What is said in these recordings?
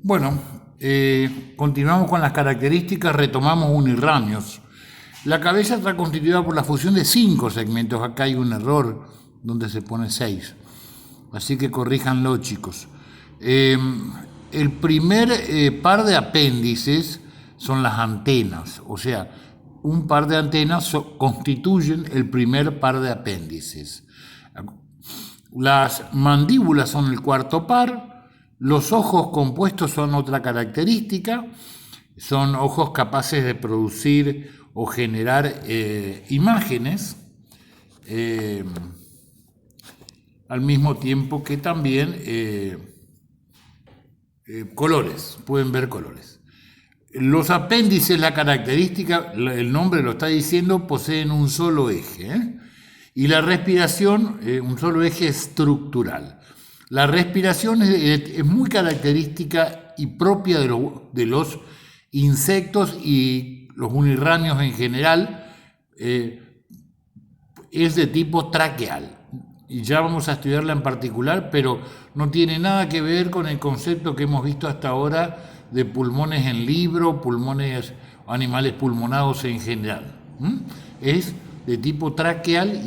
Bueno, continuamos con las características, retomamos unirramios. La cabeza está constituida por la fusión de 5 segmentos. Acá hay un error donde se pone 6. Así que corríjanlo, chicos. El primer par de apéndices son las antenas. O sea, un par de antenas constituyen el primer par de apéndices. Las mandíbulas son el cuarto par. Los ojos compuestos son otra característica. Son ojos capaces de producir o generar imágenes, al mismo tiempo que también colores, pueden ver colores. Los apéndices, la característica, el nombre lo está diciendo, poseen un solo eje, y la respiración, un solo eje estructural. La respiración es muy característica y propia de los insectos y los unirramios en general, es de tipo traqueal. Y ya vamos a estudiarla en particular, pero no tiene nada que ver con el concepto que hemos visto hasta ahora de pulmones en libro, pulmones, animales pulmonados en general. Es de tipo traqueal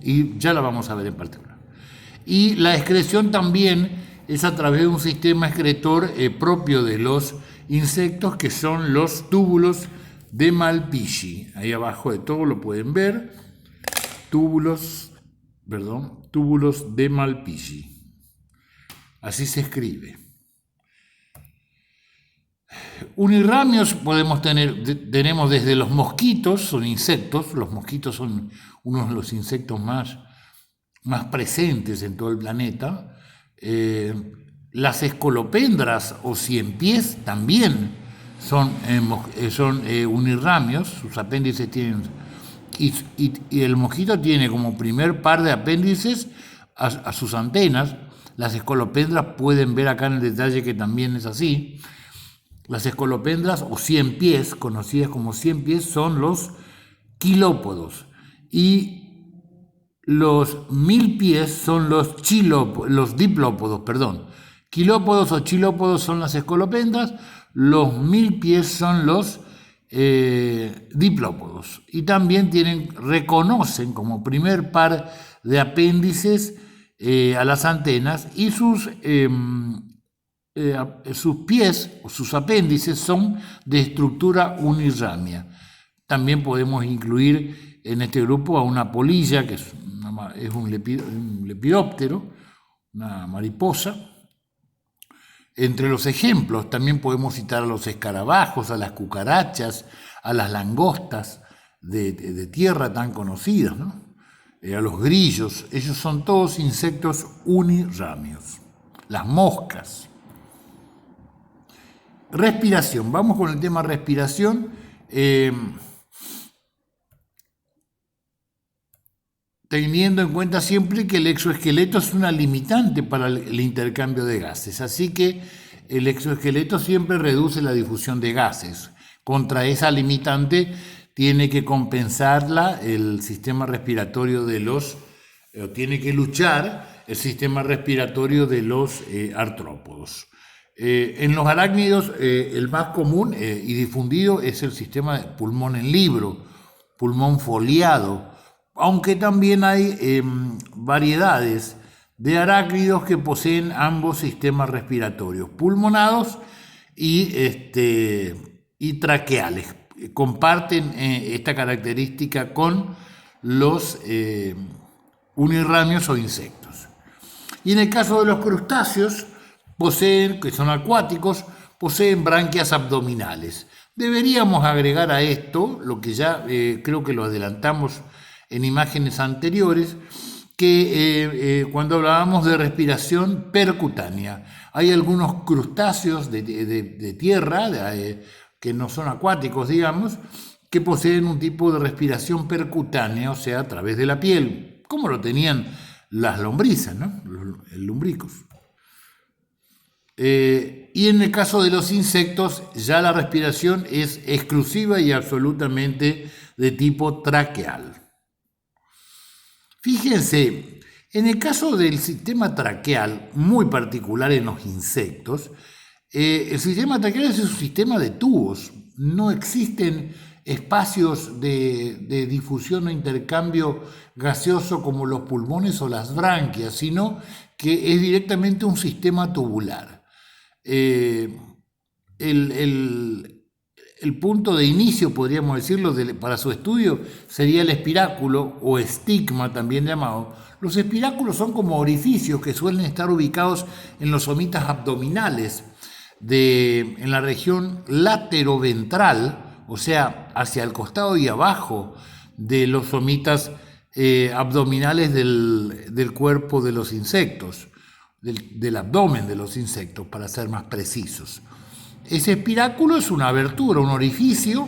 y ya la vamos a ver en particular. Y la excreción también es a través de un sistema excretor propio de los insectos, que son los túbulos de Malpighi. Ahí abajo de todo lo pueden ver. Túbulos de Malpighi. Así se escribe. Unirramios tenemos desde los mosquitos, son insectos. Los mosquitos son uno de los insectos más presentes en todo el planeta. Las escolopendras o ciempiés también son unirramios. Sus apéndices tienen, y el mosquito tiene como primer par de apéndices a sus antenas. Las escolopendras, pueden ver acá en el detalle que también es así. Las escolopendras o ciempiés, conocidas como ciempiés, son los quilópodos, y los milpiés son los diplópodos, perdón. Quilópodos o chilópodos son las escolopendras, los milpiés son los diplópodos. Y también reconocen como primer par de apéndices a las antenas, y sus pies o sus apéndices son de estructura unirramia. También podemos incluir en este grupo a una polilla, que es un lepidóptero, una mariposa. Entre los ejemplos también podemos citar a los escarabajos, a las cucarachas, a las langostas de tierra tan conocidas, ¿no? A los grillos. Ellos son todos insectos unirramios. Las moscas. Respiración. Vamos con el tema respiración. Teniendo en cuenta siempre que el exoesqueleto es una limitante para el intercambio de gases. Así que el exoesqueleto siempre reduce la difusión de gases. Contra esa limitante tiene que compensarla el sistema respiratorio tiene que luchar el sistema respiratorio de los artrópodos. En los arácnidos, el más común y difundido es el sistema de pulmón en libro, pulmón foliado, aunque también hay variedades de arácnidos que poseen ambos sistemas respiratorios, pulmonados y traqueales. Comparten esta característica con los unirramios o insectos. Y en el caso de los crustáceos, que son acuáticos, poseen branquias abdominales. Deberíamos agregar a esto, lo que ya creo que lo adelantamos en imágenes anteriores, que cuando hablábamos de respiración percutánea, hay algunos crustáceos de tierra, que no son acuáticos, digamos, que poseen un tipo de respiración percutánea, o sea, a través de la piel, como lo tenían las lombrices, ¿no? Los lumbricos. Y en el caso de los insectos, ya la respiración es exclusiva y absolutamente de tipo traqueal. Fíjense, En el caso del sistema traqueal, muy particular en los insectos, el sistema traqueal es un sistema de tubos. No existen espacios de difusión o intercambio gaseoso como los pulmones o las branquias, sino que es directamente un sistema tubular. El, el punto de inicio, podríamos decirlo, para su estudio sería el espiráculo o estigma también llamado. Los espiráculos son como orificios que suelen estar ubicados en los somitas abdominales, en la región lateroventral, o sea, hacia el costado y abajo de los somitas abdominales del cuerpo de los insectos, del abdomen de los insectos, para ser más precisos. Ese espiráculo es una abertura, un orificio,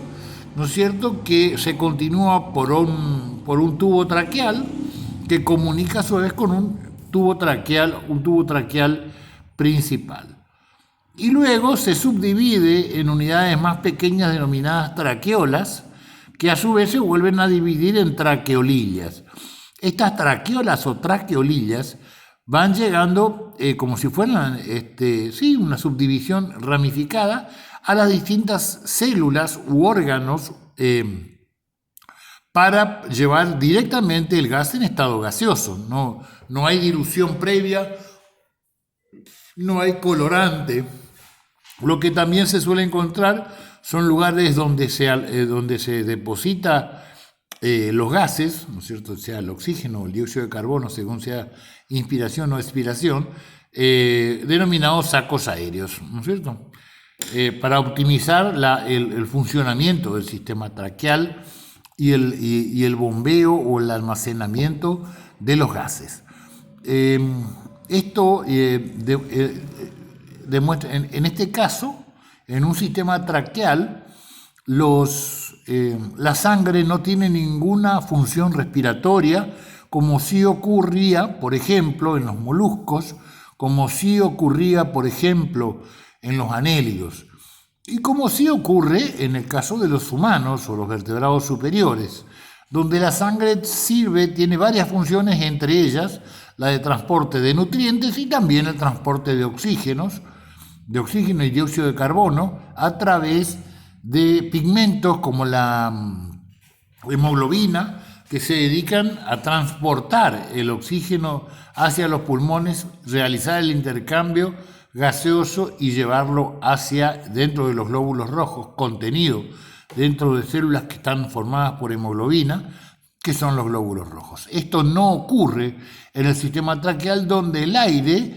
¿no es cierto?, que se continúa por un tubo traqueal que comunica a su vez con un tubo traqueal principal. Y luego se subdivide en unidades más pequeñas denominadas traqueolas, que a su vez se vuelven a dividir en traqueolillas. Estas traqueolas o traqueolillas van llegando como si fueran una subdivisión ramificada a las distintas células u órganos para llevar directamente el gas en estado gaseoso. No hay dilución previa, no hay colorante. Lo que también se suele encontrar son lugares donde se deposita los gases, ¿no es cierto?, sea el oxígeno o el dióxido de carbono, según sea inspiración o expiración, denominados sacos aéreos, ¿no es cierto?, para optimizar el funcionamiento del sistema traqueal y el bombeo o el almacenamiento de los gases. Esto demuestra, en este caso, en un sistema traqueal, la sangre no tiene ninguna función respiratoria, como sí ocurría, por ejemplo, en los moluscos, como sí ocurría, por ejemplo, en los anélidos, y como sí ocurre en el caso de los humanos o los vertebrados superiores, donde la sangre tiene varias funciones, entre ellas la de transporte de nutrientes y también el transporte de oxígeno y dióxido de carbono a través de pigmentos como la hemoglobina, que se dedican a transportar el oxígeno hacia los pulmones, realizar el intercambio gaseoso y llevarlo hacia dentro de los glóbulos rojos, contenido dentro de células que están formadas por hemoglobina, que son los glóbulos rojos. Esto no ocurre en el sistema traqueal, donde el aire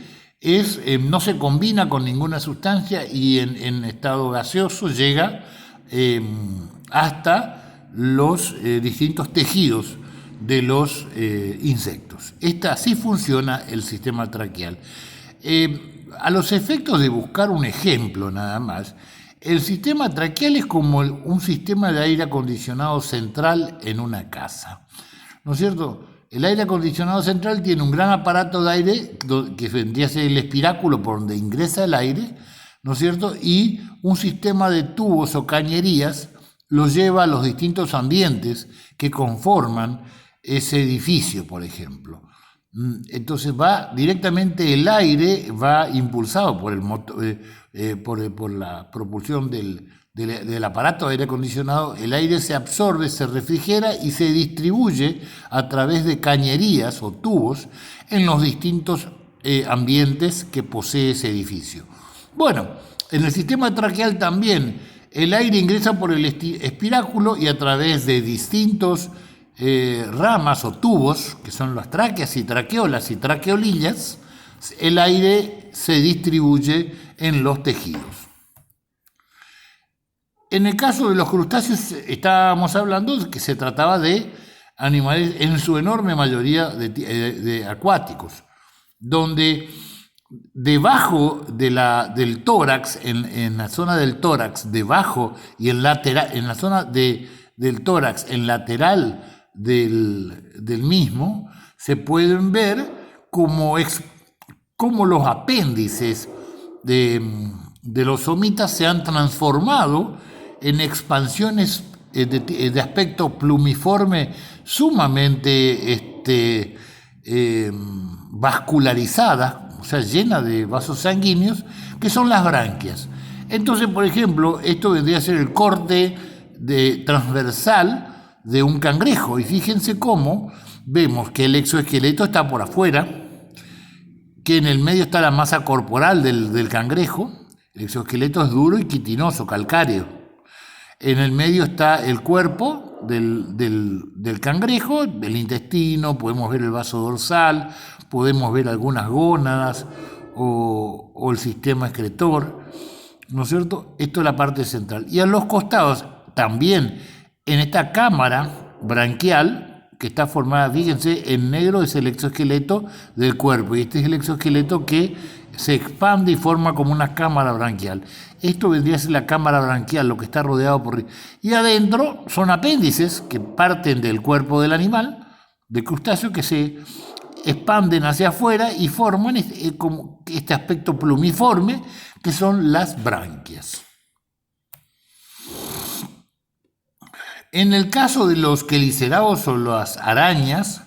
no se combina con ninguna sustancia y en estado gaseoso llega hasta los distintos tejidos de los insectos. Así funciona el sistema traqueal. A los efectos de buscar un ejemplo nada más, el sistema traqueal es como un sistema de aire acondicionado central en una casa, ¿no es cierto? El aire acondicionado central tiene un gran aparato de aire que vendría a ser el espiráculo por donde ingresa el aire, ¿no es cierto? Y un sistema de tubos o cañerías los lleva a los distintos ambientes que conforman ese edificio, por ejemplo. Entonces directamente el aire va impulsado por el motor, por la propulsión del aparato de aire acondicionado. El aire se absorbe, se refrigera y se distribuye a través de cañerías o tubos en los distintos ambientes que posee ese edificio. Bueno, en el sistema traqueal también el aire ingresa por el espiráculo y a través de distintos ramas o tubos, que son las tráqueas y traqueolas y traqueolillas, el aire se distribuye en los tejidos. En el caso de los crustáceos estábamos hablando de que se trataba de animales en su enorme mayoría de acuáticos, donde debajo del tórax, en la zona del tórax, debajo y en la zona del tórax, en lateral del mismo, se pueden ver como los apéndices de los somitas se han transformado en expansiones de aspecto plumiforme sumamente vascularizada, o sea, llena de vasos sanguíneos, que son las branquias. Entonces, por ejemplo, esto vendría a ser el corte transversal de un cangrejo. Y fíjense cómo vemos que el exoesqueleto está por afuera, que en el medio está la masa corporal del cangrejo. El exoesqueleto es duro y quitinoso, calcáreo. En el medio está el cuerpo del cangrejo, el intestino, podemos ver el vaso dorsal, podemos ver algunas gónadas o el sistema excretor, ¿no es cierto? Esto es la parte central. Y a los costados también, en esta cámara branquial, que está formada, fíjense, en negro es el exoesqueleto del cuerpo, y este es el exoesqueleto que se expande y forma como una cámara branquial. Esto vendría a ser la cámara branquial, lo que está rodeado por... Y adentro son apéndices que parten del cuerpo del animal, del crustáceo, que se expanden hacia afuera y forman como este aspecto plumiforme, que son las branquias. En el caso de los quelicerados o las arañas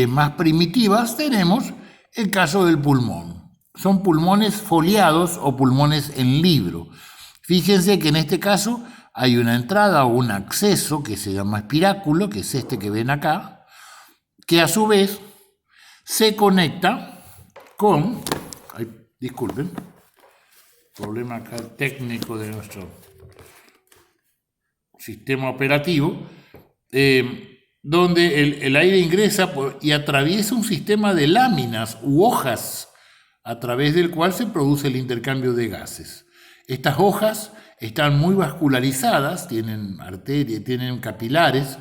más primitivas, tenemos el caso del pulmón. Son pulmones foliados o pulmones en libro. Fíjense que en este caso hay una entrada o un acceso que se llama espiráculo, que es este que ven acá, que a su vez se conecta con... disculpen, problema acá técnico de nuestro sistema operativo, donde el aire ingresa y atraviesa un sistema de láminas u hojas a través del cual se produce el intercambio de gases. Estas hojas están muy vascularizadas, tienen arterias, tienen capilares,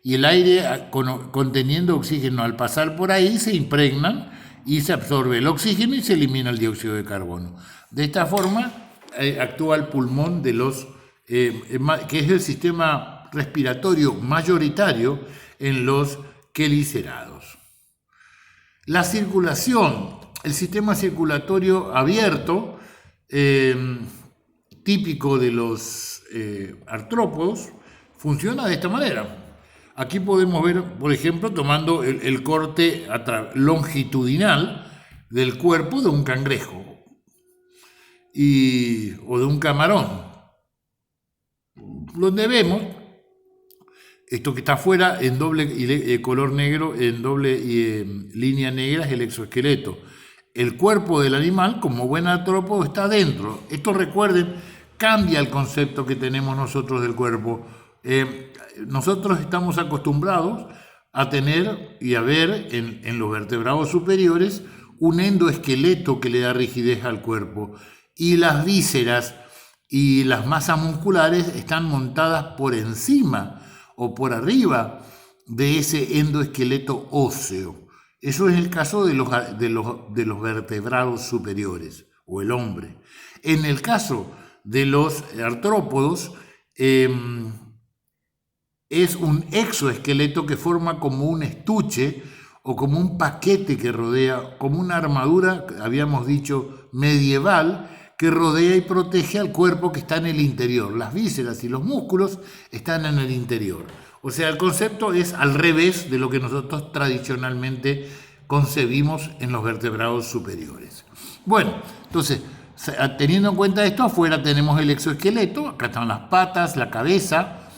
y el aire conteniendo oxígeno al pasar por ahí se impregnan y se absorbe el oxígeno y se elimina el dióxido de carbono. De esta forma actúa el pulmón de los que es el sistema respiratorio mayoritario en los quelicerados. La circulación, el sistema circulatorio abierto, típico de los artrópodos, funciona de esta manera. Aquí podemos ver, por ejemplo, tomando el corte longitudinal del cuerpo de un cangrejo o de un camarón, donde vemos esto que está afuera en doble color negro, en doble línea negra, es el exoesqueleto. El cuerpo del animal, como buen artrópodo, está adentro. Esto, recuerden, cambia el concepto que tenemos nosotros del cuerpo. Nosotros estamos acostumbrados a tener y a ver en los vertebrados superiores un endoesqueleto que le da rigidez al cuerpo, y las vísceras y las masas musculares están montadas por encima o por arriba de ese endoesqueleto óseo. Eso es el caso de los vertebrados superiores o el hombre. En el caso de los artrópodos, es un exoesqueleto que forma como un estuche o como un paquete que rodea, como una armadura, habíamos dicho, medieval, que rodea y protege al cuerpo que está en el interior. Las vísceras y los músculos están en el interior. O sea, el concepto es al revés de lo que nosotros tradicionalmente concebimos en los vertebrados superiores. Bueno, entonces, teniendo en cuenta esto, afuera tenemos el exoesqueleto, acá están las patas, la cabeza,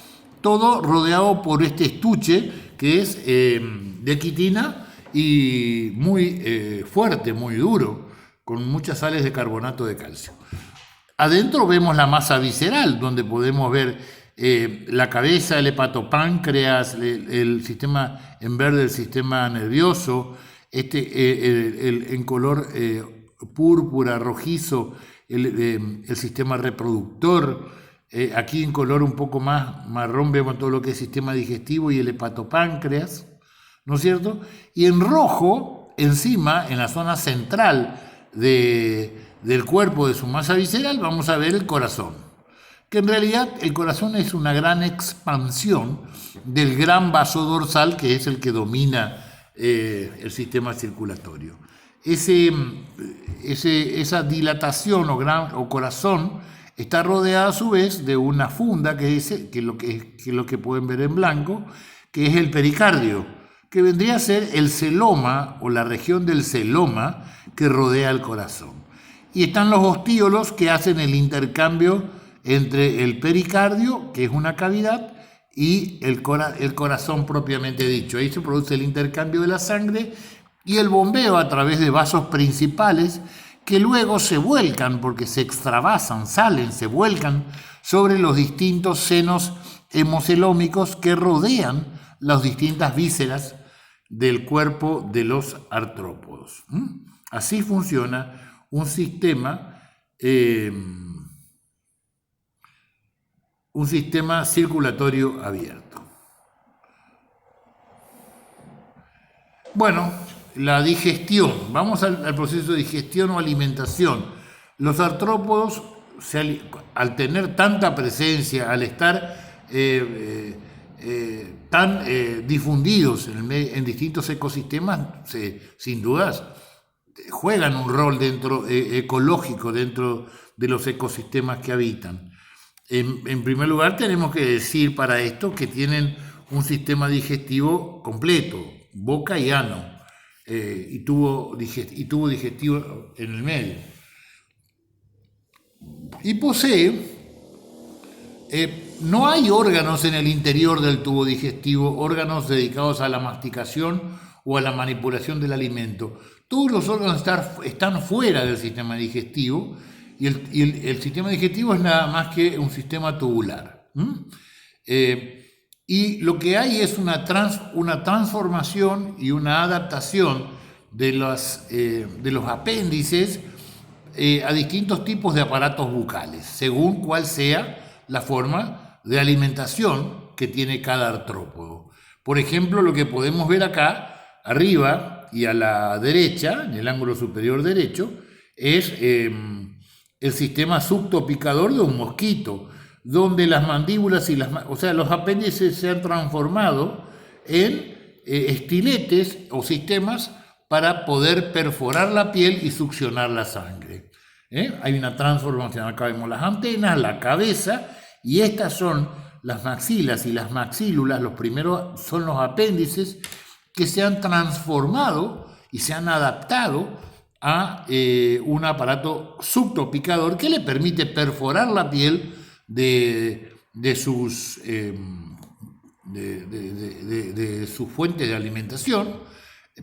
todo rodeado por este estuche que es de quitina y muy fuerte, muy duro, con muchas sales de carbonato de calcio. Adentro vemos la masa visceral, donde podemos ver la cabeza, el hepatopáncreas, el sistema en verde, el sistema nervioso, en color púrpura, rojizo, el sistema reproductor. Aquí en color un poco más marrón vemos todo lo que es el sistema digestivo y el hepatopáncreas, ¿no es cierto? Y en rojo, encima, en la zona central del cuerpo, de su masa visceral, vamos a ver el corazón, que en realidad el corazón es una gran expansión del gran vaso dorsal, que es el que domina el sistema circulatorio. Esa dilatación o corazón está rodeada a su vez de una funda que es lo que pueden ver en blanco, que es el pericardio. que vendría a ser el celoma o la región del celoma que rodea el corazón. Y están los ostíolos que hacen el intercambio entre el pericardio, que es una cavidad, y el corazón propiamente dicho. Ahí se produce el intercambio de la sangre y el bombeo a través de vasos principales que luego se vuelcan, porque se extravasan, se vuelcan sobre los distintos senos hemocelómicos que rodean las distintas vísceras del cuerpo de los artrópodos. Así funciona un sistema circulatorio abierto. Bueno, la digestión. Vamos al proceso de digestión o alimentación. Los artrópodos, al tener tanta presencia, al estar tan difundidos en distintos ecosistemas, sin dudas, juegan un rol ecológico dentro de los ecosistemas que habitan. En primer lugar, tenemos que decir para esto que tienen un sistema digestivo completo, boca y ano, y tubo digestivo en el medio. Y posee, no hay órganos en el interior del tubo digestivo, órganos dedicados a la masticación o a la manipulación del alimento. Todos los órganos están fuera del sistema digestivo, y el sistema digestivo es nada más que un sistema tubular. Y lo que hay es una transformación y una adaptación de los apéndices a distintos tipos de aparatos bucales, según cuál sea la forma de alimentación que tiene cada artrópodo. Por ejemplo, lo que podemos ver acá, arriba y a la derecha, en el ángulo superior derecho, es el sistema suctopicador de un mosquito, donde las mandíbulas y los apéndices se han transformado en estiletes o sistemas para poder perforar la piel y succionar la sangre. Hay una transformación, acá vemos las antenas, la cabeza, y estas son las maxilas y las maxílulas. Los primeros son los apéndices que se han transformado y se han adaptado a un aparato suctopicador que le permite perforar la piel de sus fuentes de alimentación,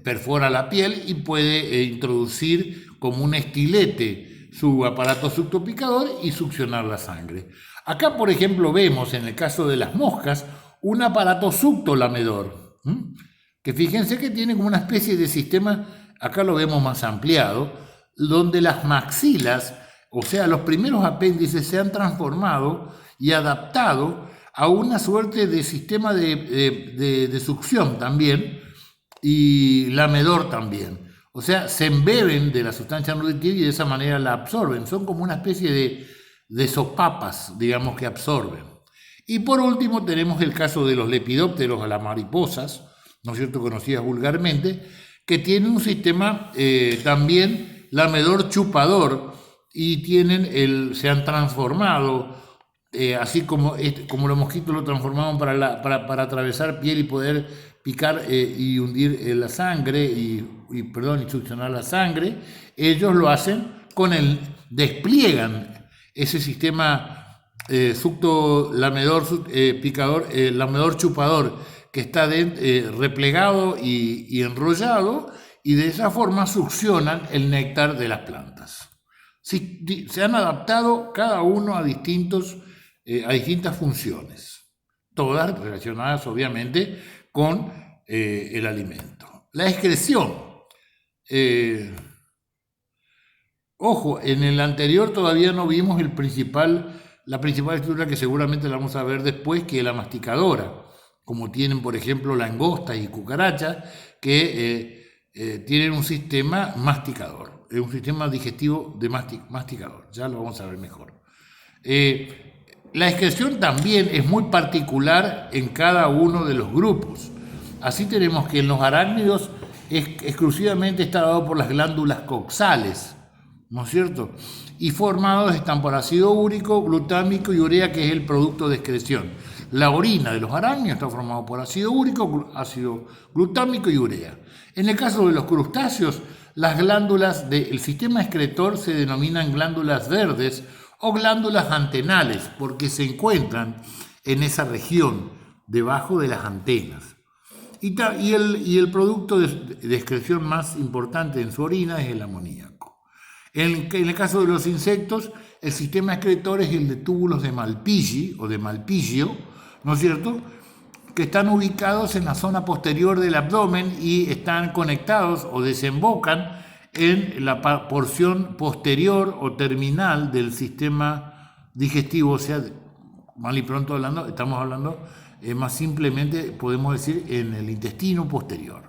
perfora la piel y puede introducir como un estilete su aparato suctopicador y succionar la sangre. Acá, por ejemplo, vemos en el caso de las moscas un aparato suctolamedor, que fíjense que tiene como una especie de sistema. Acá lo vemos más ampliado, donde las maxilas, o sea, los primeros apéndices, se han transformado y adaptado a una suerte de sistema de succión también, y lamedor también. O sea, se embeben de la sustancia nutritiva y de esa manera la absorben. Son como una especie de sopapas, digamos, que absorben. Y por último tenemos el caso de los lepidópteros, a las mariposas, ¿no es cierto?, conocidas vulgarmente, que tienen un sistema también lamedor chupador, y se han transformado, así como los mosquitos lo transformaban para atravesar piel y poder picar y hundir la sangre y succionar la sangre. Ellos lo hacen despliegan ese sistema lamedor chupador, que está replegado y enrollado, y de esa forma succionan el néctar de las plantas. Se han adaptado cada uno a distintas funciones, todas relacionadas obviamente con el alimento. La excreción. Ojo, en el anterior todavía no vimos la principal estructura, que seguramente la vamos a ver después, que es la masticadora, como tienen, por ejemplo, langostas y cucarachas, que tienen un sistema masticador, un sistema digestivo de masticador. Ya lo vamos a ver mejor. La excreción también es muy particular en cada uno de los grupos. Así tenemos que en los arácnidos exclusivamente está dado por las glándulas coxales, ¿no es cierto? Y formados están por ácido úrico, glutámico y urea, que es el producto de excreción. La orina de los arácnidos está formada por ácido úrico, ácido glutámico y urea. En el caso de los crustáceos, las glándulas del sistema excretor se denominan glándulas verdes o glándulas antenales porque se encuentran en esa región, debajo de las antenas. Y el producto de excreción más importante en su orina es el amoníaco. En el caso de los insectos, el sistema excretor es el de túbulos de Malpighi o de Malpigio, ¿no es cierto?, que están ubicados en la zona posterior del abdomen y están conectados o desembocan en la porción posterior o terminal del sistema digestivo. O sea, mal y pronto hablando, estamos hablando más simplemente, podemos decir, en el intestino posterior.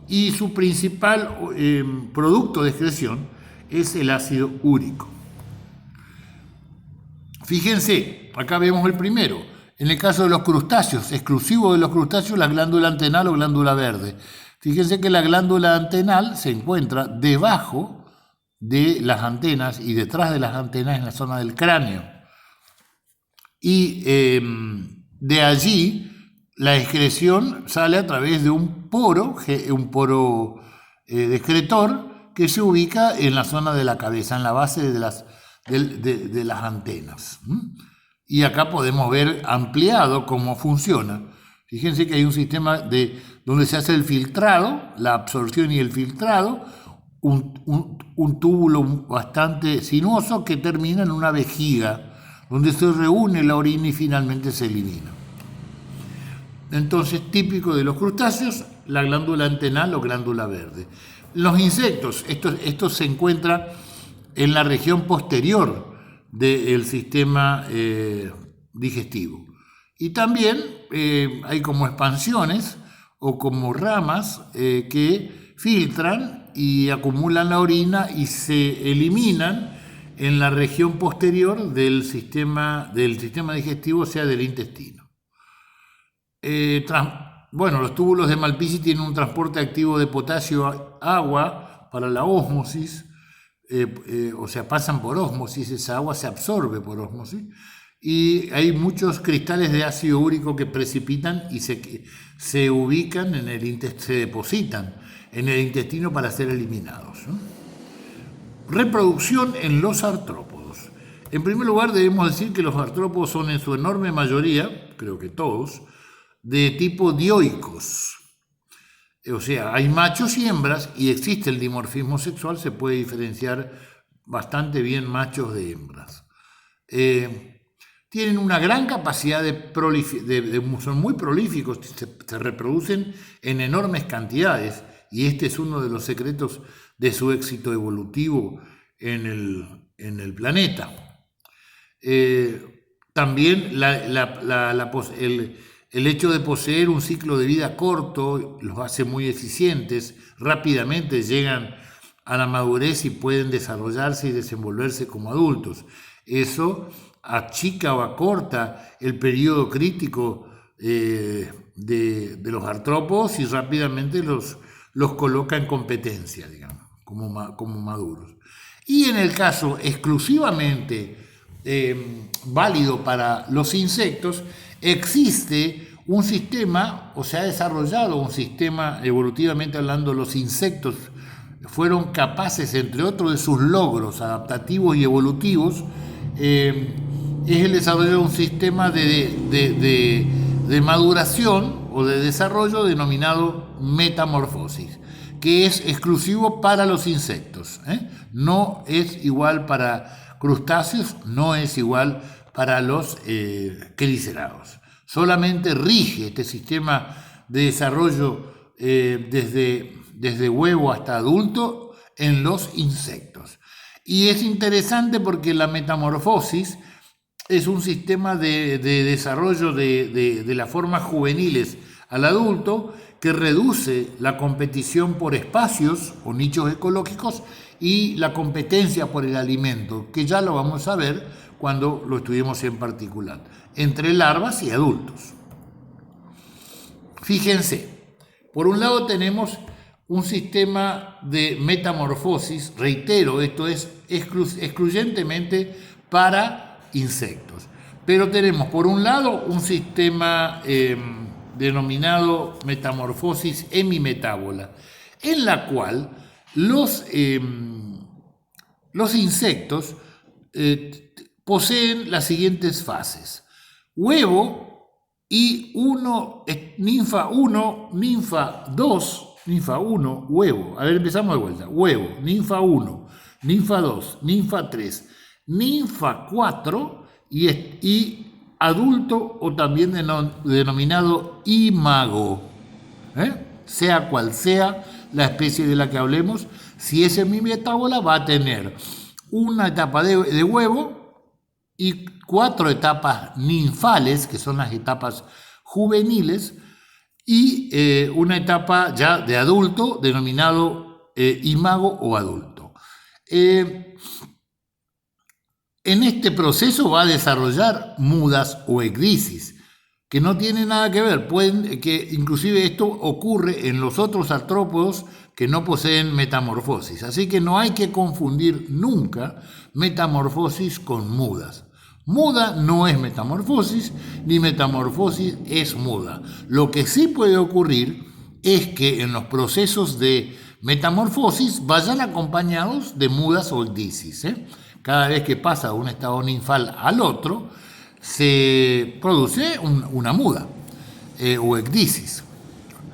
Y su principal producto de excreción es el ácido úrico. Fíjense, acá vemos el primero. En el caso de los crustáceos, exclusivo de los crustáceos, la glándula antenal o glándula verde. Fíjense que la glándula antenal se encuentra debajo de las antenas y detrás de las antenas en la zona del cráneo. Y de allí la excreción sale a través de un poro de excretor que se ubica en la zona de la cabeza, en la base de las antenas. Y acá podemos ver ampliado cómo funciona. Fíjense que hay un sistema donde se hace el filtrado, la absorción y el filtrado, un túbulo bastante sinuoso que termina en una vejiga, donde se reúne la orina y finalmente se elimina. Entonces, típico de los crustáceos, la glándula antenal o glándula verde. Los insectos, estos se encuentran en la región posterior del sistema digestivo. Y también hay como expansiones o como ramas que filtran y acumulan la orina y se eliminan en la región posterior del sistema digestivo, o sea, del intestino. Los túbulos de Malpighi tienen un transporte activo de potasio-agua para la ósmosis, o sea, pasan por ósmosis, esa agua se absorbe por ósmosis, y hay muchos cristales de ácido úrico que precipitan y se ubican en el intestino, se depositan en el intestino para ser eliminados, ¿no? Reproducción en los artrópodos. En primer lugar, debemos decir que los artrópodos son en su enorme mayoría, creo que todos, de tipo dioicos. O sea, hay machos y hembras y existe el dimorfismo sexual, se puede diferenciar bastante bien machos de hembras. Tienen una gran capacidad son muy prolíficos, se reproducen en enormes cantidades y este es uno de los secretos de su éxito evolutivo en el planeta. También el hecho de poseer un ciclo de vida corto los hace muy eficientes, rápidamente llegan a la madurez y pueden desarrollarse y desenvolverse como adultos. Eso achica o acorta el periodo crítico de los artrópodos y rápidamente los coloca en competencia, digamos, como maduros. Y en el caso exclusivamente válido para los insectos, existe un sistema, o se ha desarrollado un sistema, evolutivamente hablando, los insectos fueron capaces, entre otros de sus logros adaptativos y evolutivos, es el desarrollo de un sistema de maduración o de desarrollo denominado metamorfosis, que es exclusivo para los insectos, no es igual para crustáceos, no es igual para los quelicerados. Solamente rige este sistema de desarrollo desde huevo hasta adulto en los insectos. Y es interesante porque la metamorfosis es un sistema de desarrollo de las formas juveniles al adulto que reduce la competición por espacios o nichos ecológicos y la competencia por el alimento, que ya lo vamos a ver cuando lo estudiemos en particular, entre larvas y adultos. Fíjense, por un lado tenemos un sistema de metamorfosis, reitero, esto es excluyentemente para insectos, Pero tenemos por un lado un sistema denominado metamorfosis hemimetábola, en la cual los insectos poseen las siguientes fases: huevo y ninfa 1, ninfa 2, ninfa 1, huevo. A ver, empezamos de vuelta. Huevo, ninfa 1, ninfa 2, ninfa 3, ninfa 4 y adulto, o también denominado imago. Sea cual sea la especie de la que hablemos, si es hemimetábola va a tener una etapa de huevo y 4 etapas ninfales, que son las etapas juveniles, y una etapa ya de adulto denominado imago o adulto. En este proceso va a desarrollar mudas o ecdisis, que no tiene nada que ver, que inclusive esto ocurre en los otros artrópodos que no poseen metamorfosis. Así que no hay que confundir nunca metamorfosis con mudas. Muda no es metamorfosis, ni metamorfosis es muda. Lo que sí puede ocurrir es que en los procesos de metamorfosis vayan acompañados de mudas o ecdisis. Cada vez que pasa de un estado ninfal al otro, se produce una muda o ecdisis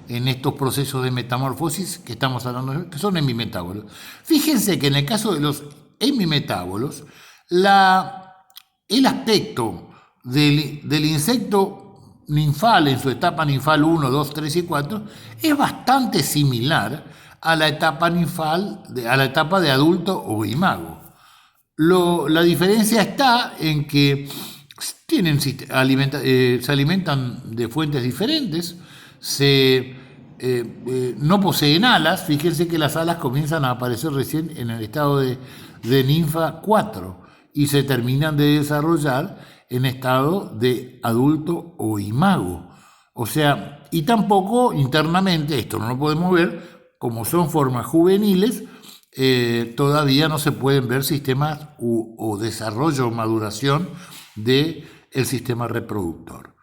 en estos procesos de metamorfosis que estamos hablando, que son hemimetábolos. Fíjense que en el caso de los hemimetábolos, el aspecto del insecto ninfal en su etapa ninfal 1, 2, 3 y 4 es bastante similar a la etapa ninfal, a la etapa de adulto o imago. La diferencia está en que se alimentan de fuentes diferentes, no poseen alas. Fíjense que las alas comienzan a aparecer recién en el estado de ninfa 4 y se terminan de desarrollar en estado de adulto o imago. O sea, y tampoco internamente, esto no lo podemos ver, como son formas juveniles, todavía no se pueden ver sistemas o desarrollo o maduración del sistema reproductor.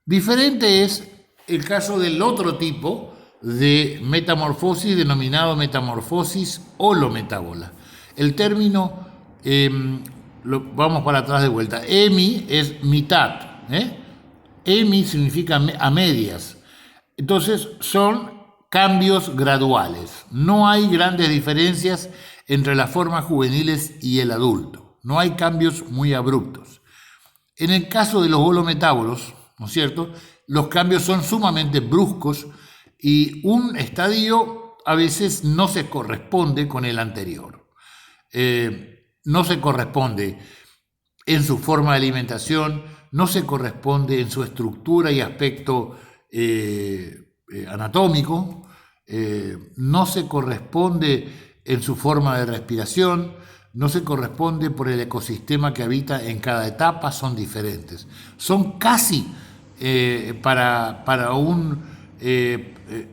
Diferente es el caso del otro tipo de metamorfosis denominado metamorfosis holometábola. El término, vamos para atrás de vuelta, hemi es mitad, hemi significa a medias. Entonces son cambios graduales. No hay grandes diferencias entre las formas juveniles y el adulto. No hay cambios muy abruptos. En el caso de los holometábolos, ¿no es cierto?, los cambios son sumamente bruscos y un estadio a veces no se corresponde con el anterior. No se corresponde en su forma de alimentación, no se corresponde en su estructura y aspecto anatómico, no se corresponde en su forma de respiración, no se corresponde por el ecosistema que habita en cada etapa, son diferentes. Son casi, para un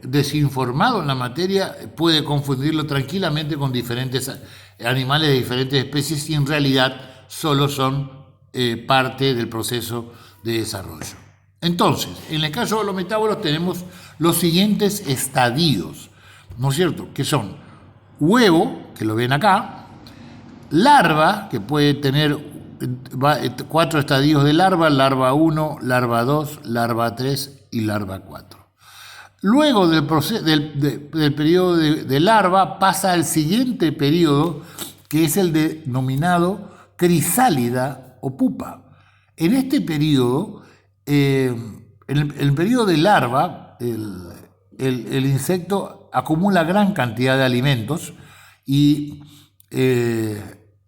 desinformado en la materia, puede confundirlo tranquilamente con diferentes animales de diferentes especies y en realidad solo son parte del proceso de desarrollo. Entonces, en el caso de los metábolos tenemos los siguientes estadios, ¿no es cierto?, que son huevo, que lo ven acá, larva, que puede tener 4 estadios de larva: larva 1, larva 2, larva 3 y larva 4. Luego del periodo de larva pasa al siguiente periodo, que es el denominado crisálida o pupa. En este periodo, en el periodo de larva, el insecto acumula gran cantidad de alimentos y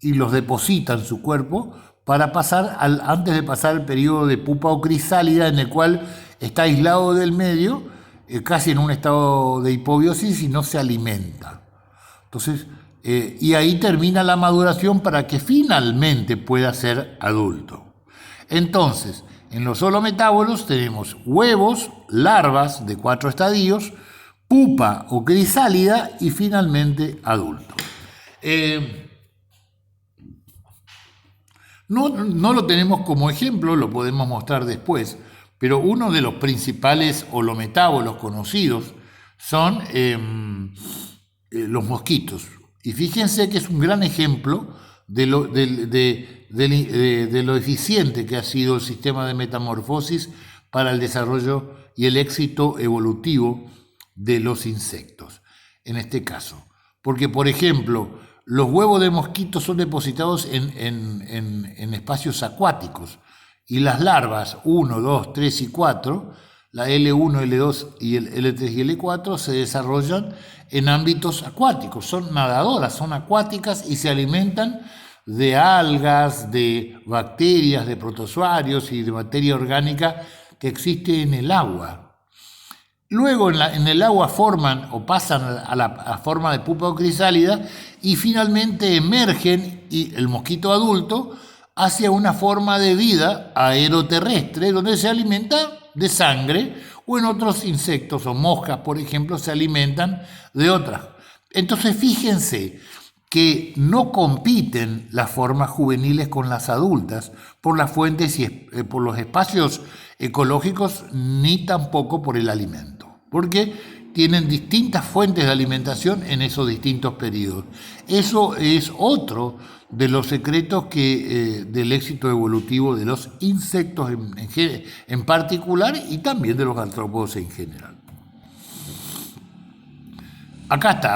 los deposita en su cuerpo para pasar antes de pasar al periodo de pupa o crisálida, en el cual está aislado del medio, casi en un estado de hipobiosis, y no se alimenta. Entonces, y ahí termina la maduración para que finalmente pueda ser adulto. Entonces, en los holometábolos tenemos huevos, larvas de 4 estadios, pupa o crisálida y finalmente adulto. No lo tenemos como ejemplo, lo podemos mostrar después, pero uno de los principales holometábolos conocidos son los mosquitos. Y fíjense que es un gran ejemplo de lo eficiente que ha sido el sistema de metamorfosis para el desarrollo y el éxito evolutivo de los insectos, en este caso. Porque, por ejemplo, los huevos de mosquitos son depositados en espacios acuáticos y las larvas 1, 2, 3 y 4, la L1, L2 y el L3 y L4 se desarrollan en ámbitos acuáticos, son nadadoras, son acuáticas y se alimentan de algas, de bacterias, de protozoarios y de materia orgánica que existe en el agua. Luego en el agua forman o pasan a la forma de pupa o crisálida y finalmente emergen y el mosquito adulto hacia una forma de vida aeroterrestre donde se alimenta de sangre o en otros insectos o moscas, por ejemplo, se alimentan de otras. Entonces fíjense que no compiten las formas juveniles con las adultas por las fuentes y por los espacios ecológicos ni tampoco por el alimento, porque tienen distintas fuentes de alimentación en esos distintos periodos. Eso es otro de los secretos del éxito evolutivo de los insectos en particular y también de los artrópodos en general. Acá está.